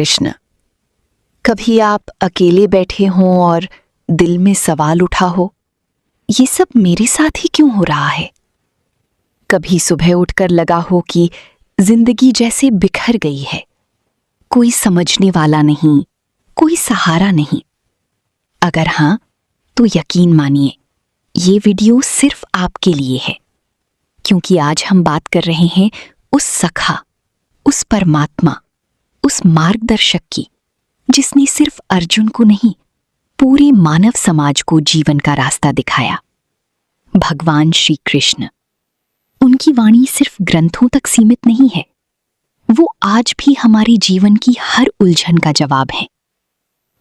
कृष्ण। कभी आप अकेले बैठे हों और दिल में सवाल उठा हो, ये सब मेरे साथ ही क्यों हो रहा है? कभी सुबह उठकर लगा हो कि जिंदगी जैसे बिखर गई है, कोई समझने वाला नहीं, कोई सहारा नहीं। अगर हां, तो यकीन मानिए, ये वीडियो सिर्फ आपके लिए है, क्योंकि आज हम बात कर रहे हैं उस सखा, उस परमात्मा, उस मार्गदर्शक की, जिसने सिर्फ अर्जुन को नहीं, पूरे मानव समाज को जीवन का रास्ता दिखाया। भगवान श्री कृष्ण। उनकी वाणी सिर्फ ग्रंथों तक सीमित नहीं है, वो आज भी हमारे जीवन की हर उलझन का जवाब है।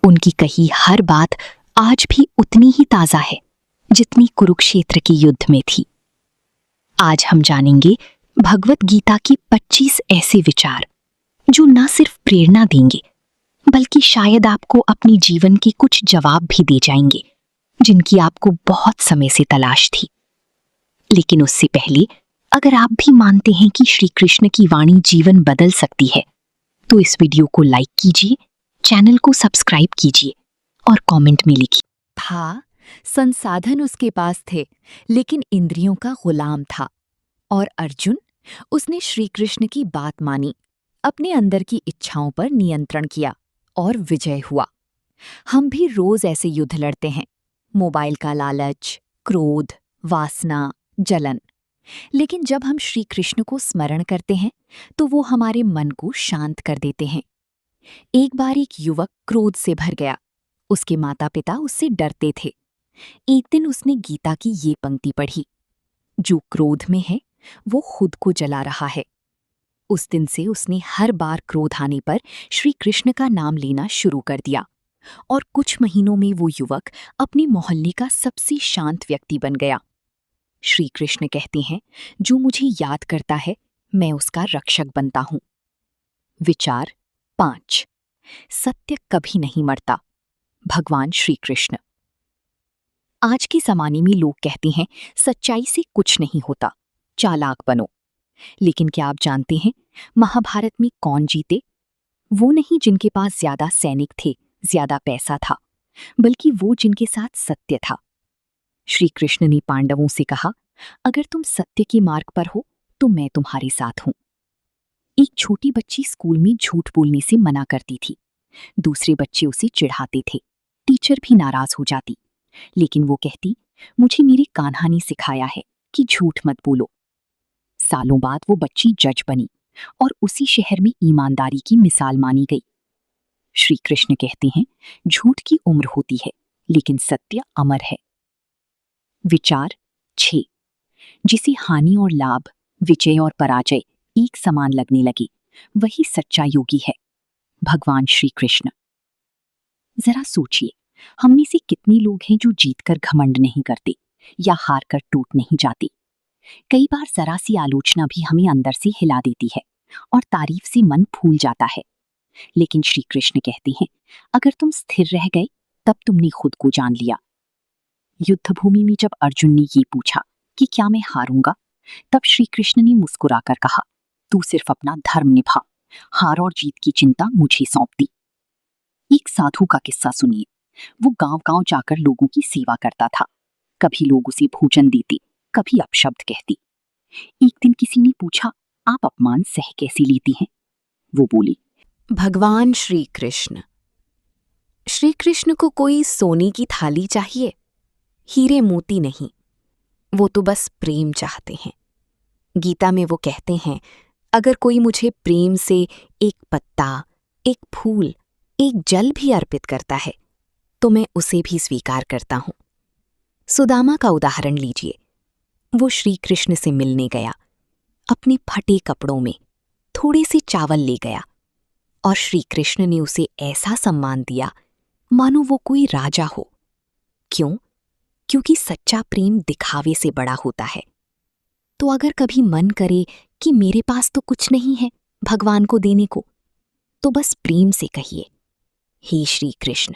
उनकी कही हर बात आज भी उतनी ही ताजा है जितनी कुरुक्षेत्र के युद्ध में थी। आज हम जानेंगे भगवत गीता की 25 ऐसे विचार जो न सिर्फ प्रेरणा देंगे, बल्कि शायद आपको अपने जीवन के कुछ जवाब भी दे जाएंगे, जिनकी आपको बहुत समय से तलाश थी। लेकिन उससे पहले, अगर आप भी मानते हैं कि श्री कृष्ण की वाणी जीवन बदल सकती है, तो इस वीडियो को लाइक कीजिए, चैनल को सब्सक्राइब कीजिए और कमेंट में लिखिए। था, संसाधन उसके पास थे, लेकिन इंद्रियों का गुलाम था। और अर्जुन, उसने श्री कृष्ण की बात मानी, अपने अंदर की इच्छाओं पर नियंत्रण किया और विजय हुआ। हम भी रोज ऐसे युद्ध लड़ते हैं, मोबाइल का लालच, क्रोध, वासना, जलन। लेकिन जब हम श्री कृष्ण को स्मरण करते हैं, तो वो हमारे मन को शांत कर देते हैं। एक बार एक युवक क्रोध से भर गया। उसके माता पिता उससे डरते थे। एक दिन उसने गीता की ये पंक्ति पढ़ी, जो क्रोध में है वो खुद को जला रहा है। उस दिन से उसने हर बार क्रोध आने पर श्री कृष्ण का नाम लेना शुरू कर दिया, और कुछ महीनों में वो युवक अपने मोहल्ले का सबसे शांत व्यक्ति बन गया। श्री कृष्ण कहते हैं, जो मुझे याद करता है, मैं उसका रक्षक बनता हूं। विचार 5। सत्य कभी नहीं मरता। भगवान श्री कृष्ण। आज के जमाने में लोग कहते हैं, सच्चाई से कुछ नहीं होता, चालाक बनो। लेकिन क्या आप जानते हैं, महाभारत में कौन जीते? वो नहीं जिनके पास ज्यादा सैनिक थे, ज्यादा पैसा था, बल्कि वो जिनके साथ सत्य था। श्री कृष्ण ने पांडवों से कहा, अगर तुम सत्य के मार्ग पर हो तो मैं तुम्हारे साथ हूं। एक छोटी बच्ची स्कूल में झूठ बोलने से मना करती थी। दूसरे बच्चे उसे चिढ़ाते थे, टीचर भी नाराज हो जाती, लेकिन वो कहती, मुझे मेरे कान्हा ने सिखाया है कि झूठ मत बोलो। सालों बाद वो बच्ची जज बनी और उसी शहर में ईमानदारी की मिसाल मानी गई। श्री कृष्ण कहते हैं, झूठ की उम्र होती है, लेकिन सत्य अमर है। विचार 6। जिसे हानि और लाभ, विजय और पराजय एक समान लगने लगे, वही सच्चा योगी है। भगवान श्री कृष्ण। जरा सोचिए, हम में से कितने लोग हैं जो जीतकर घमंड नहीं करते या हार कर टूट नहीं जाते। कई बार जरा सी आलोचना भी हमें अंदर से हिला देती है और तारीफ से मन फूल जाता है। लेकिन श्री कृष्ण कहते हैं, अगर तुम स्थिर रह गए, तब तुमने खुद को जान लिया। युद्ध भूमि में जब अर्जुन ने ये पूछा कि क्या मैं हारूंगा, तब श्री कृष्ण ने मुस्कुराकर कहा, तू सिर्फ अपना धर्म निभा, हार और जीत की चिंता मुझे सौंप दी। एक साधु का किस्सा सुनिए। वो गांव-गांव जाकर लोगों की सेवा करता था। कभी लोग उसे भोजन देते, कभी अपशब्द कहती। एक दिन किसी ने पूछा, आप अपमान सह कैसे लेती हैं? वो बोली, भगवान श्री कृष्ण। श्री कृष्ण को कोई सोने की थाली चाहिए, हीरे मोती नहीं। वो तो बस प्रेम चाहते हैं। गीता में वो कहते हैं, अगर कोई मुझे प्रेम से एक पत्ता, एक फूल, एक जल भी अर्पित करता है, तो मैं उसे भी स्वीकार करता हूं। सुदामा का उदाहरण लीजिए। वो श्री कृष्ण से मिलने गया, अपने फटे कपड़ों में थोड़े से चावल ले गया, और श्री कृष्ण ने उसे ऐसा सम्मान दिया मानो वो कोई राजा हो। क्यों? क्योंकि सच्चा प्रेम दिखावे से बड़ा होता है। तो अगर कभी मन करे कि मेरे पास तो कुछ नहीं है भगवान को देने को, तो बस प्रेम से कहिए, हे श्री कृष्ण,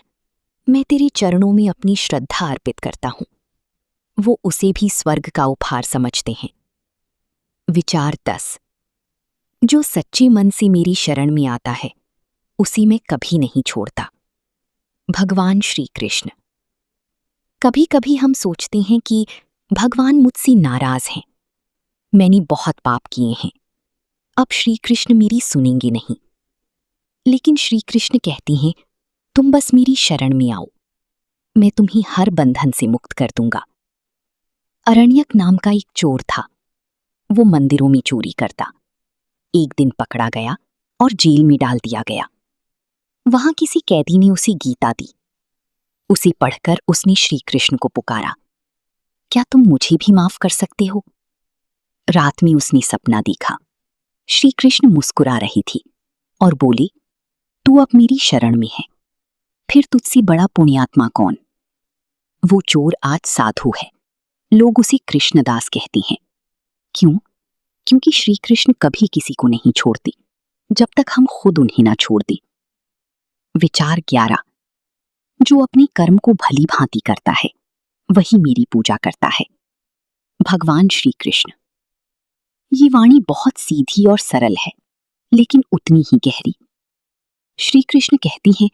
मैं तेरे चरणों में अपनी श्रद्धा अर्पित करता हूं। वो उसे भी स्वर्ग का उपहार समझते हैं। विचार 10। जो सच्चे मन से मेरी शरण में आता है, उसी में कभी नहीं छोड़ता। भगवान श्री कृष्ण। कभी कभी हम सोचते हैं कि भगवान मुझसे नाराज हैं, मैंने बहुत पाप किए हैं, अब श्री कृष्ण मेरी सुनेंगे नहीं। लेकिन श्री कृष्ण कहती हैं, तुम बस मेरी शरण में आओ, मैं तुम्हें हर बंधन से मुक्त कर दूंगा। अरण्यक नाम का एक चोर था। वो मंदिरों में चोरी करता। एक दिन पकड़ा गया और जेल में डाल दिया गया। वहां किसी कैदी ने उसे गीता दी। उसे पढ़कर उसने श्री कृष्ण को पुकारा, क्या तुम मुझे भी माफ कर सकते हो? रात में उसने सपना देखा। श्री कृष्ण मुस्कुरा रही थी और बोली, तू अब मेरी शरण में है, फिर तुझसे बड़ा पुण्यात्मा कौन? वो चोर आज साधु है, लोग उसे कृष्णदास कहते हैं। क्यों? क्योंकि श्री कृष्ण कभी किसी को नहीं छोड़ते जब तक हम खुद उन्हें ना छोड़ दें। विचार 11। जो अपने कर्म को भली भांति करता है वही मेरी पूजा करता है। भगवान श्री कृष्ण। ये वाणी बहुत सीधी और सरल है, लेकिन उतनी ही गहरी। श्री कृष्ण कहती हैं,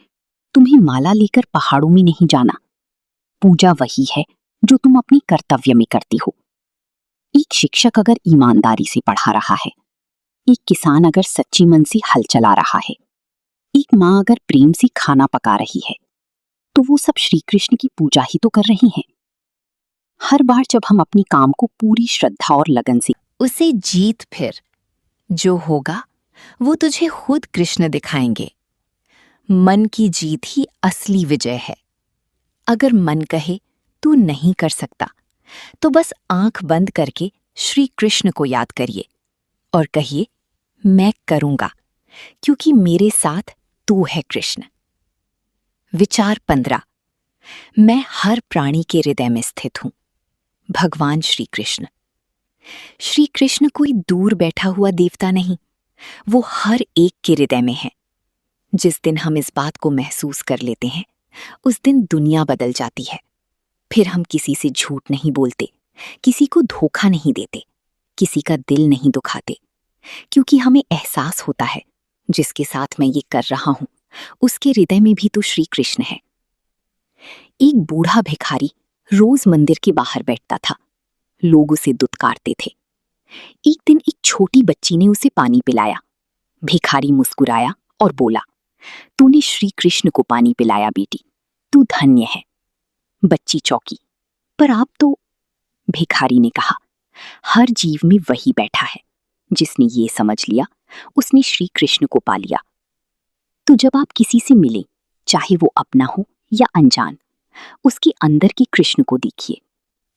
तुम्हें माला लेकर पहाड़ों में नहीं जाना, पूजा वही है जो तुम अपने कर्तव्य में करती हो। एक शिक्षक अगर ईमानदारी से पढ़ा रहा है, एक किसान अगर सच्ची मन से हल चला रहा है, एक माँ अगर प्रेम से खाना पका रही है, तो वो सब श्री कृष्ण की पूजा ही तो कर रही हैं। हर बार जब हम अपने काम को पूरी श्रद्धा और लगन से उसे जीत, फिर जो होगा वो तुझे खुद कृष्ण दिखाएंगे। मन की जीत ही असली विजय है। अगर मन कहे तू नहीं कर सकता, तो बस आंख बंद करके श्री कृष्ण को याद करिए और कहिए, मैं करूंगा, क्योंकि मेरे साथ तू है कृष्ण। विचार 15। मैं हर प्राणी के हृदय में स्थित हूं। भगवान श्री कृष्ण। श्री कृष्ण कोई दूर बैठा हुआ देवता नहीं, वो हर एक के हृदय में है। जिस दिन हम इस बात को महसूस कर लेते हैं, उस दिन दुनिया बदल जाती है। फिर हम किसी से झूठ नहीं बोलते, किसी को धोखा नहीं देते, किसी का दिल नहीं दुखाते, क्योंकि हमें एहसास होता है जिसके साथ मैं ये कर रहा हूं उसके हृदय में भी तो श्री कृष्ण है। एक बूढ़ा भिखारी रोज मंदिर के बाहर बैठता था। लोग उसे दुत्कारते थे। एक दिन एक छोटी बच्ची ने उसे पानी पिलाया। भिखारी मुस्कुराया और बोला, तूने श्री कृष्ण को पानी पिलाया बेटी, तू धन्य है। बच्ची चौंकी, पर आप तो। भिखारी ने कहा, हर जीव में वही बैठा है जिसने ये समझ लिया उसने श्री कृष्ण को पा लिया। तो जब आप किसी से मिले, चाहे वो अपना हो या अनजान, उसके अंदर के कृष्ण को देखिए।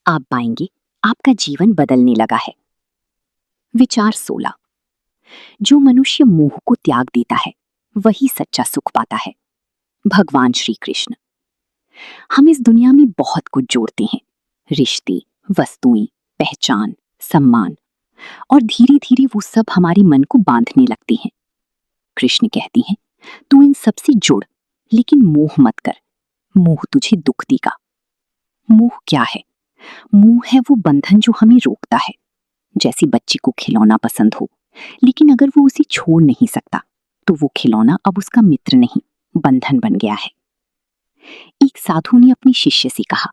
आप पाएंगे आपका जीवन बदलने लगा है। विचार 16। जो मनुष्य मोह को त्याग देता है वही सच्चा सुख पाता है। भगवान श्री कृष्ण। हम इस दुनिया में बहुत कुछ जोड़ते हैं, रिश्ते, वस्तुएं, पहचान, सम्मान, और धीरे धीरे वो सब हमारे मन को बांधने लगते हैं। कृष्ण कहती हैं, तू इन सब से जुड़, लेकिन मोह मत कर, मोह तुझे दुख देगा। मोह क्या है? मोह है वो बंधन जो हमें रोकता है। जैसे बच्चे को खिलौना पसंद हो, लेकिन अगर वो उसे छोड़ नहीं सकता, तो वो खिलौना अब उसका मित्र नहीं, बंधन बन गया है। एक साधु ने अपने शिष्य से कहा,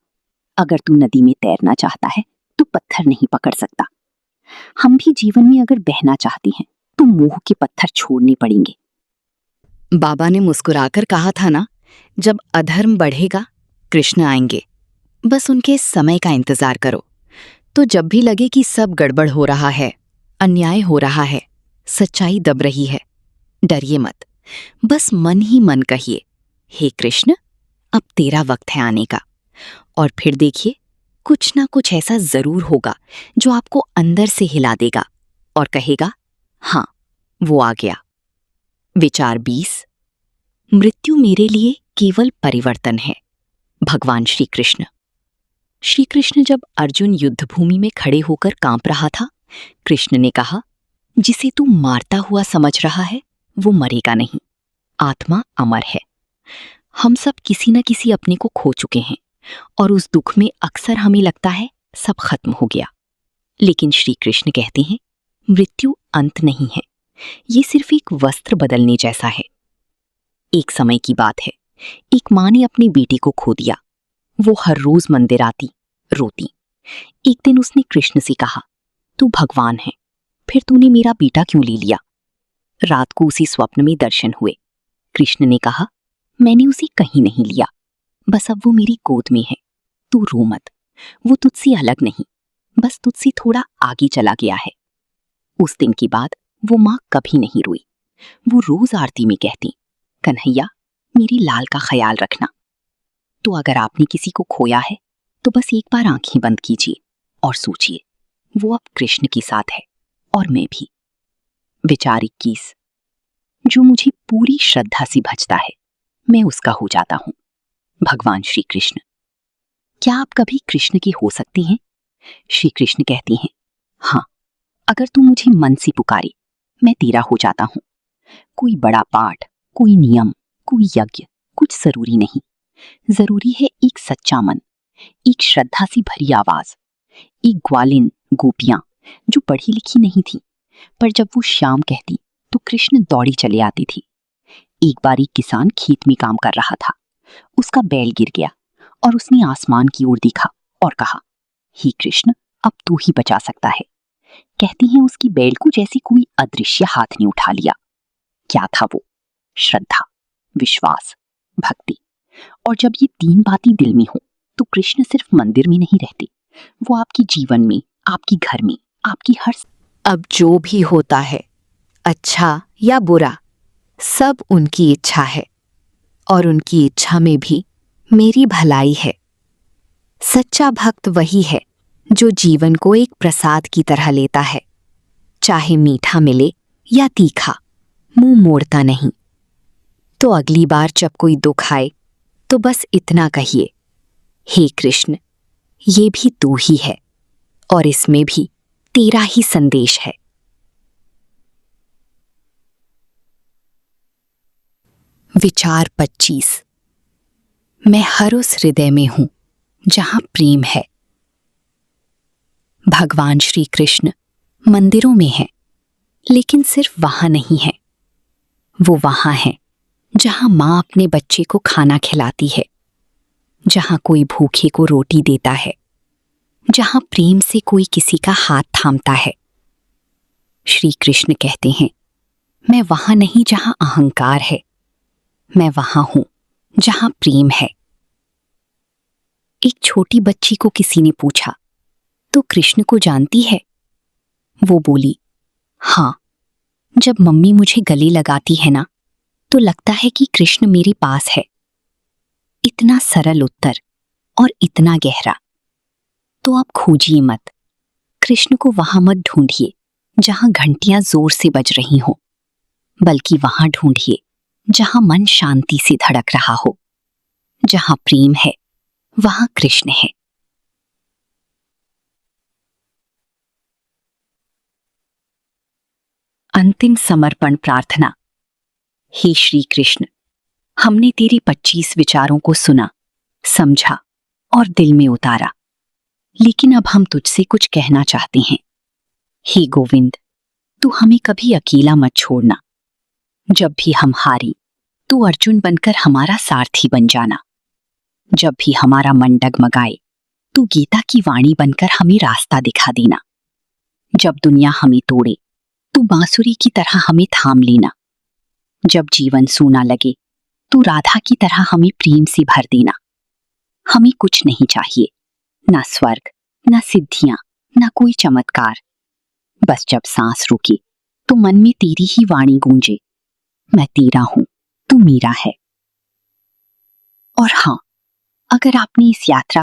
अगर तू नदी में तैरना चाहता है तो पत्थर नहीं पकड़ सकता। हम भी जीवन में अगर बहना चाहते हैं तो मोह के पत्थर छोड़ने पड़ेंगे। बाबा ने मुस्कुराकर कहा था ना, जब अधर्म बढ़ेगा कृष्ण आएंगे, बस उनके समय का इंतजार करो। तो जब भी लगे कि सब गड़बड़ हो रहा है, अन्याय हो रहा है, सच्चाई दब रही है, डरिए मत, बस मन ही मन कहिए, हे कृष्ण, अब तेरा वक्त है आने का। और फिर देखिए, कुछ ना कुछ ऐसा जरूर होगा जो आपको अंदर से हिला देगा और कहेगा, हाँ, वो आ गया। विचार 20। मृत्यु मेरे लिए केवल परिवर्तन है। भगवान श्री कृष्ण। श्री कृष्ण जब अर्जुन युद्धभूमि में खड़े होकर कांप रहा था, कृष्ण ने कहा, जिसे तू मारता हुआ समझ रहा है वो मरेगा नहीं, आत्मा अमर है। हम सब किसी न किसी अपने को खो चुके हैं और उस दुख में अक्सर हमें लगता है सब खत्म हो गया। लेकिन श्री कृष्ण कहते हैं, मृत्यु अंत नहीं है, ये सिर्फ एक वस्त्र बदलने जैसा है। एक समय की बात है, एक माँ ने अपनी बेटी को खो दिया। वो हर रोज मंदिर आती, रोती। एक दिन उसने कृष्ण से कहा, तू भगवान है, फिर तूने मेरा बेटा क्यों ले लिया? रात को उसी स्वप्न में दर्शन हुए। कृष्ण ने कहा, मैंने उसे कहीं नहीं लिया, बस अब वो मेरी गोद में है। तू रो मत, वो तुझसे अलग नहीं, बस तुझसे थोड़ा आगे चला गया है। उस दिन के बाद वो माँ कभी नहीं रोई। वो रोज आरती में कहती, कन्हैया मेरी लाल का ख्याल रखना। तो अगर आपने किसी को खोया है तो बस एक बार आंखें बंद कीजिए और सोचिए, वो अब कृष्ण के साथ है और मैं भी। विचार 21। जो मुझे पूरी श्रद्धा से भजता है, मैं उसका हो जाता हूं। भगवान श्री कृष्ण। क्या आप कभी कृष्ण के हो सकते हैं? श्री कृष्ण कहते हैं, हाँ, अगर तू मुझे मन से पुकारे, मैं तेरा हो जाता हूं। कोई बड़ा पाठ, कोई नियम, कोई यज्ञ कुछ जरूरी नहीं। जरूरी है एक सच्चा मन, एक श्रद्धा से भरी आवाज, एक ग्वालिन गोपियां जो पढ़ी लिखी नहीं थी, पर जब वो श्याम कहती तो कृष्ण दौड़ी चले आती थी। एक बार एक किसान खेत में काम कर रहा था। उसका बैल गिर गया और उसने आसमान की ओर देखा और कहा, हे कृष्ण, अब तू ही बचा सकता है। कहती हैं उसकी बैल को जैसे कोई अदृश्य हाथ ने उठा लिया। क्या था वो? श्रद्धा, विश्वास, भक्ति। और जब ये तीन बातें दिल में हो तो कृष्ण सिर्फ मंदिर में नहीं रहते, वो आपके जीवन में, आपके घर में, आपकी हर। अब जो भी होता है, अच्छा या बुरा, सब उनकी इच्छा है और उनकी इच्छा में भी मेरी भलाई है। सच्चा भक्त वही है जो जीवन को एक प्रसाद की तरह लेता है, चाहे मीठा मिले या तीखा, मुंह मोड़ता नहीं। तो अगली बार जब कोई दुख आए तो बस इतना कहिए, हे कृष्ण, ये भी तू ही है और इसमें भी तेरा ही संदेश है। विचार 25। मैं हर उस हृदय में हूं जहां प्रेम है। भगवान श्री कृष्ण मंदिरों में हैं, लेकिन सिर्फ वहां नहीं है। वो वहां है जहां माँ अपने बच्चे को खाना खिलाती है, जहां कोई भूखे को रोटी देता है, जहां प्रेम से कोई किसी का हाथ थामता है। श्री कृष्ण कहते हैं, मैं वहां नहीं जहां अहंकार है, मैं वहां हूं जहां प्रेम है। एक छोटी बच्ची को किसी ने पूछा, तो कृष्ण को जानती है? वो बोली, हाँ, जब मम्मी मुझे गले लगाती है ना, तो लगता है कि कृष्ण मेरे पास है। इतना सरल उत्तर और इतना गहरा। तो आप खोजिए मत, कृष्ण को वहां मत ढूंढिए जहां घंटियां जोर से बज रही हों, बल्कि वहां ढूंढिए जहां मन शांति से धड़क रहा हो। जहां प्रेम है, वहां कृष्ण है। अंतिम समर्पण प्रार्थना। हे श्री कृष्ण, हमने तेरे 25 विचारों को सुना, समझा और दिल में उतारा, लेकिन अब हम तुझसे कुछ कहना चाहते हैं। हे गोविंद, तू हमें कभी अकेला मत छोड़ना। जब भी हम हारी तो अर्जुन बनकर हमारा सारथी बन जाना। जब भी हमारा मन डगमगाए तो गीता की वाणी बनकर हमें रास्ता दिखा देना। जब दुनिया हमें तोड़े तो बांसुरी की तरह हमें थाम लेना। जब जीवन सूना लगे तो राधा की तरह हमें प्रेम से भर देना। हमें कुछ नहीं चाहिए, ना स्वर्ग, ना सिद्धियां, ना कोई चमत्कार। बस जब सांस रुके तो मन में तेरी ही वाणी गूंजे, मैं तेरा हूं, तू मेरा है। और हाँ, अगर आपने इस यात्रा